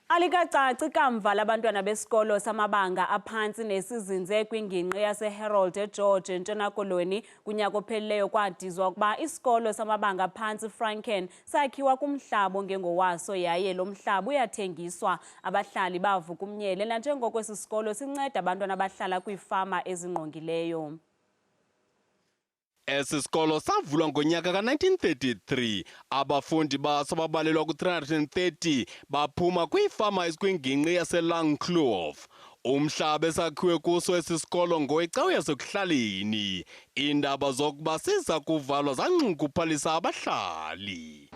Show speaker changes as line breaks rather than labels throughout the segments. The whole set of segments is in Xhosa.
Alikacaci ikamva labantwana besikolo samabanga aphantsi nezizinze kwingingqi yase-Herold eGeorge eNtshona Koloni.Kunyaka ophelileyo kwadizwa ukuba isikolo samabanga aphantsi iFranken sakhiwa kumhlaba ongengowaso yaye lo mhlaba uyathengiswa. Abahlali bavuka umnyele nanjengoko esisikolo sinceda abantwana abahlala kwii-Fama ezingqongileyo.
Esisikolo savulwa ngonyaka ka-1933. Abafundi baso babalelwa ku-330 baphuma kwii-Fama ezikwingingqi yaseLangkloof. Umhlaba esakhiwe kuso esisikolo ngowecawe yasekuhlaleni. Iindaba zokuba siza kuvalwa zanxunguphalisa abahlali.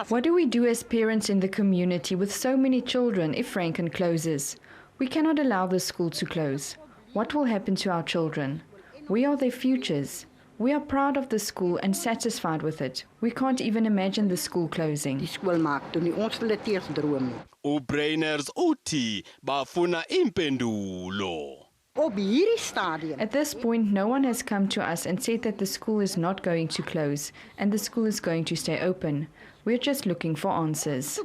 What do we do as parents in the community with so many children if Franken closes? We cannot allow the school to close. What will happen to our children? We are their futures. We are proud of the school and satisfied with it. We can't even imagine the school closing.
Ubrainers uthi bafuna impendulo.
At this point, no one has come to us and said that the school is not going to close and the school is going to stay open. We're just looking for answers.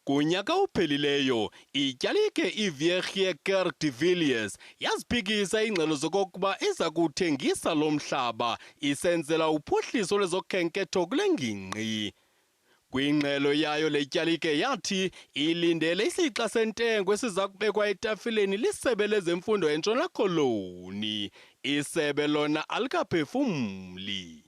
Kunyaka ophelileyo, ityalike iViergeker de Villiers yaziphikisa ingxelo zokokuba iza kuthengisa lo mhlaba isenzela uphuhliso lwezokhenketho kule ngingqi. Kwingxelo yayo letyalike yathi ilindele isixa sentengo esiza kubekwa etafileni lisebe lezemfundo eNtshona Koloni. Isebe lona alikaphefumli.